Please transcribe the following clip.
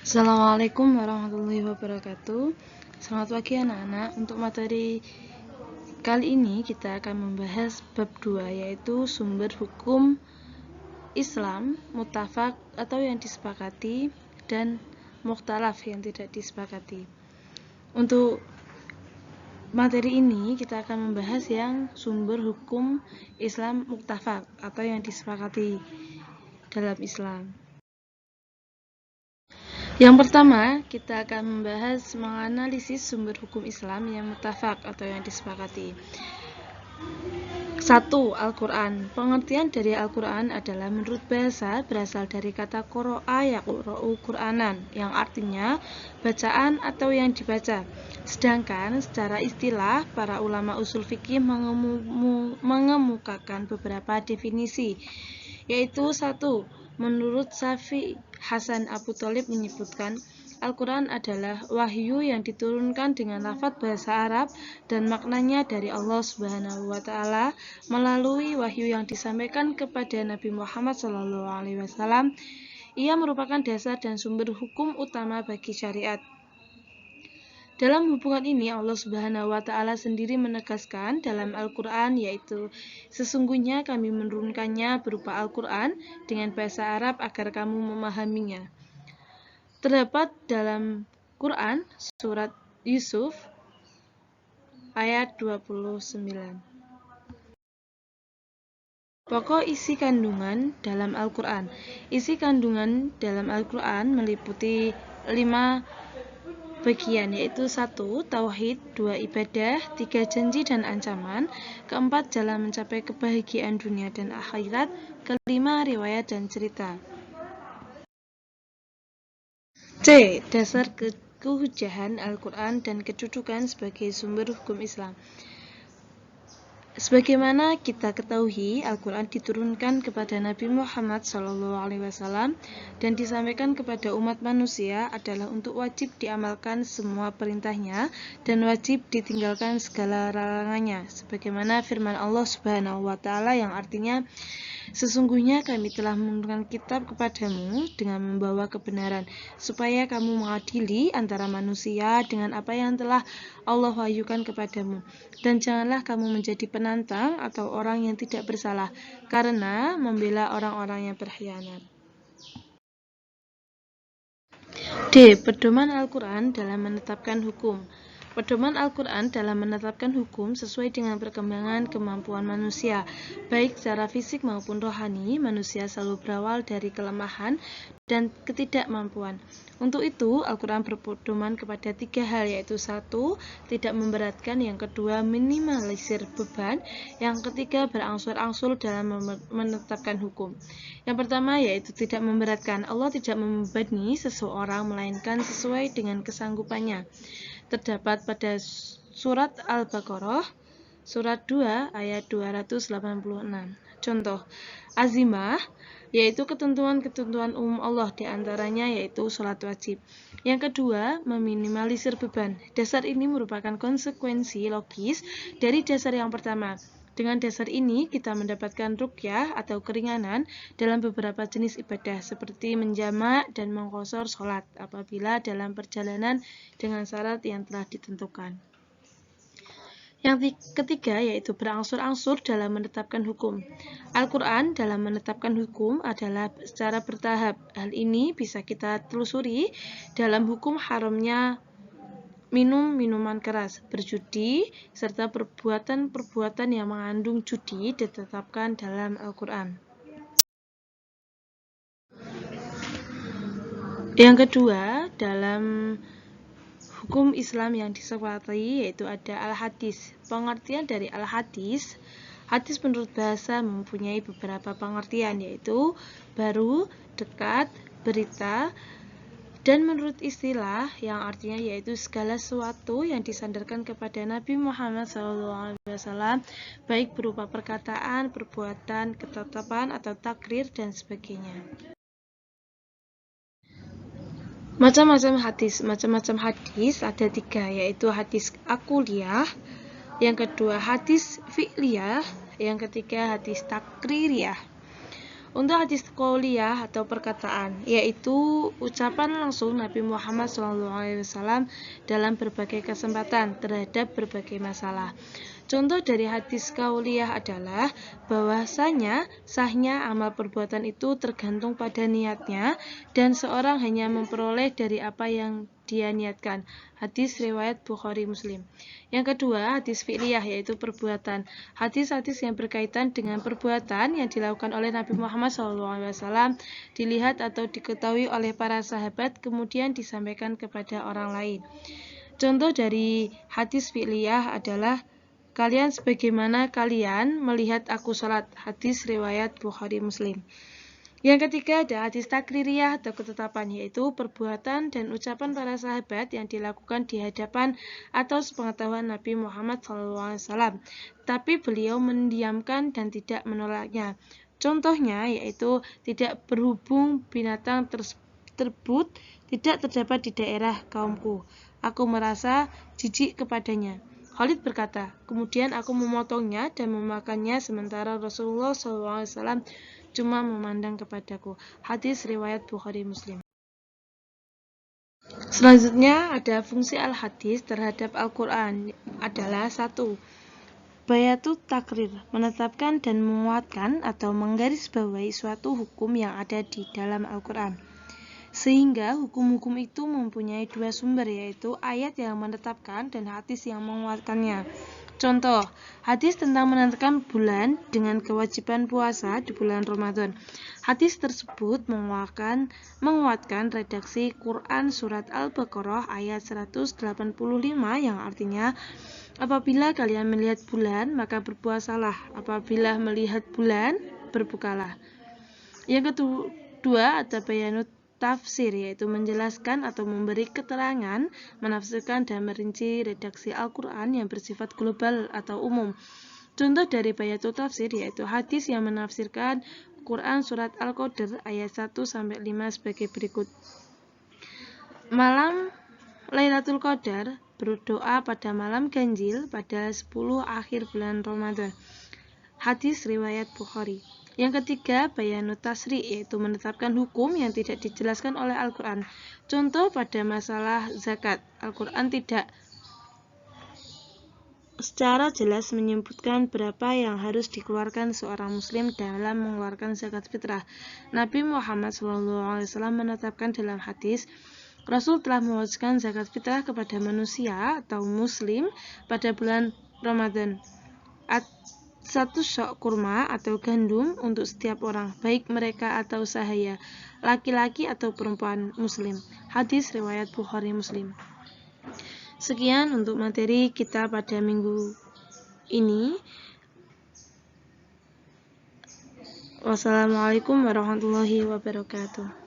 Assalamualaikum warahmatullahi wabarakatuh. Selamat pagi anak-anak. Untuk materi kali ini kita akan membahas bab 2, yaitu sumber hukum Islam, muttafaq atau yang disepakati, dan mukhtalaf yang tidak disepakati. Untuk materi ini kita akan membahas yang sumber hukum Islam muttafaq atau yang disepakati dalam Islam. Yang pertama, kita akan membahas menganalisis sumber hukum Islam yang muttafaq atau yang disepakati. 1. Al-Quran. Pengertian dari Al-Quran adalah menurut bahasa berasal dari kata qoro'a yaqra'u Qur'anan, yang artinya bacaan atau yang dibaca. Sedangkan secara istilah, para ulama usul fikih mengemukakan beberapa definisi, yaitu 1. Menurut Syafi'i, Hasan Abu Thalib menyebutkan, Al-Quran adalah wahyu yang diturunkan dengan lafaz bahasa Arab dan maknanya dari Allah Subhanahu wa Ta'ala melalui wahyu yang disampaikan kepada Nabi Muhammad SAW. Ia merupakan dasar dan sumber hukum utama bagi syariat. Dalam hubungan ini, Allah Subhanahu wa Ta'ala sendiri menegaskan dalam Al-Quran, yaitu sesungguhnya kami menurunkannya berupa Al-Quran dengan bahasa Arab agar kamu memahaminya. Terdapat dalam Quran surat Yusuf ayat 29. Pokok isi kandungan dalam Al-Quran. Isi kandungan dalam Al-Quran meliputi 5 bagian, yaitu 1. Tauhid, 2. Ibadah, 3. Janji dan ancaman, 4. Jalan mencapai kebahagiaan dunia dan akhirat, 5. Riwayat dan cerita. C. Dasar kehujahan Al-Quran dan kedudukan sebagai sumber hukum Islam. Sebagaimana kita ketahui, Al-Quran diturunkan kepada Nabi Muhammad SAW dan disampaikan kepada umat manusia adalah untuk wajib diamalkan semua perintahnya dan wajib ditinggalkan segala larangannya, sebagaimana firman Allah Subhanahu wa Ta'ala yang artinya, sesungguhnya kami telah menurunkan kitab kepadamu dengan membawa kebenaran, supaya kamu mengadili antara manusia dengan apa yang telah Allah wahyukan kepadamu. Dan janganlah kamu menjadi penantang atau orang yang tidak bersalah, karena membela orang-orang yang berkhianat. D. Pedoman Al-Quran dalam menetapkan hukum. Pedoman Al-Quran dalam menetapkan hukum sesuai dengan perkembangan kemampuan manusia, baik secara fisik maupun rohani. Manusia selalu berawal dari kelemahan dan ketidakmampuan. Untuk itu, Al-Quran berpedoman kepada 3 hal, yaitu 1. Tidak memberatkan, yang kedua minimalisir beban, yang ketiga berangsur-angsur dalam menetapkan hukum. Yang pertama yaitu tidak memberatkan. Allah tidak membebani seseorang melainkan sesuai dengan kesanggupannya. Terdapat pada surat Al-Baqarah surat 2 ayat 286. Contoh azimah yaitu ketentuan-ketentuan umum Allah, diantaranya yaitu sholat wajib. Yang kedua, meminimalisir beban. Dasar ini merupakan konsekuensi logis dari dasar yang pertama. Dengan dasar ini, kita mendapatkan ruqyah atau keringanan dalam beberapa jenis ibadah, seperti menjamak dan mengqashar sholat apabila dalam perjalanan dengan syarat yang telah ditentukan. Yang ketiga yaitu berangsur-angsur dalam menetapkan hukum. Al-Quran dalam menetapkan hukum adalah secara bertahap. Hal ini bisa kita telusuri dalam hukum haramnya minum minuman keras, berjudi, serta perbuatan-perbuatan yang mengandung judi ditetapkan dalam Al-Quran. Yang kedua, dalam hukum Islam yang disepakati yaitu ada al-hadis. Pengertian dari al-hadis, hadis menurut bahasa mempunyai beberapa pengertian, yaitu baru, dekat, berita, dan menurut istilah yang artinya yaitu segala sesuatu yang disandarkan kepada Nabi Muhammad SAW, baik berupa perkataan, perbuatan, ketetapan, atau takrir, dan sebagainya. Macam-macam hadis ada 3, yaitu hadis akuliyah, yang kedua hadis fi'liyah, yang ketiga hadis takririyah. Untuk hadis qauliyah atau perkataan, yaitu ucapan langsung Nabi Muhammad SAW dalam berbagai kesempatan terhadap berbagai masalah. Contoh dari hadis qauliyah adalah bahwasanya sahnya amal perbuatan itu tergantung pada niatnya dan seorang hanya memperoleh dari apa yang dia niatkan. Hadis riwayat Bukhari Muslim. Yang kedua, hadis fi'liyah yaitu perbuatan. Hadis-hadis yang berkaitan dengan perbuatan yang dilakukan oleh Nabi Muhammad SAW dilihat atau diketahui oleh para sahabat kemudian disampaikan kepada orang lain. Contoh dari hadis fi'liyah adalah kalian sebagaimana kalian melihat aku sholat. Hadis riwayat Bukhari Muslim. Yang ketiga ada hadis takririyah atau ketetapan, yaitu perbuatan dan ucapan para sahabat yang dilakukan di hadapan atau sepengetahuan Nabi Muhammad SAW, tapi beliau mendiamkan dan tidak menolaknya. Contohnya yaitu tidak berhubung binatang tersebut tidak terdapat di daerah kaumku. Aku merasa jijik kepadanya. Khalid berkata, kemudian aku memotongnya dan memakannya sementara Rasulullah SAW cuma memandang kepadaku. Hadis riwayat Bukhari Muslim. Selanjutnya ada fungsi al-hadis terhadap Al-Quran adalah 1. Bayatut takrir, menetapkan dan menguatkan atau menggarisbawahi suatu hukum yang ada di dalam Al-Quran. Sehingga hukum-hukum itu mempunyai dua sumber, yaitu ayat yang menetapkan dan hadis yang menguatkannya. Contoh, hadis tentang menentukan bulan dengan kewajiban puasa di bulan Ramadan. Hadis tersebut menguatkan redaksi Quran Surat Al-Baqarah ayat 185 yang artinya, apabila kalian melihat bulan, maka berpuasalah. Apabila melihat bulan, berbukalah. Yang kedua ada bayanut tafsir, yaitu menjelaskan atau memberi keterangan, menafsirkan dan merinci redaksi Al-Quran yang bersifat global atau umum. Contoh dari bayatut tafsir yaitu hadis yang menafsirkan Quran Surat Al-Qadr ayat 1-5 sebagai berikut. Malam Lailatul Qadar, berdoa pada malam ganjil pada 10 akhir bulan Ramadan. Hadis riwayat Bukhari. Yang ketiga, bayanut tasri, yaitu menetapkan hukum yang tidak dijelaskan oleh Al-Quran. Contoh pada masalah zakat, Al-Quran tidak secara jelas menyebutkan berapa yang harus dikeluarkan seorang muslim dalam mengeluarkan zakat fitrah. Nabi Muhammad SAW menetapkan dalam hadis, Rasul telah mewajibkan zakat fitrah kepada manusia atau muslim pada bulan Ramadan. 1 sok kurma atau gandum untuk setiap orang, baik mereka atau sahaya, laki-laki atau perempuan muslim. Hadis riwayat Bukhari Muslim. Sekian untuk materi kita pada minggu ini. Wassalamualaikum warahmatullahi wabarakatuh.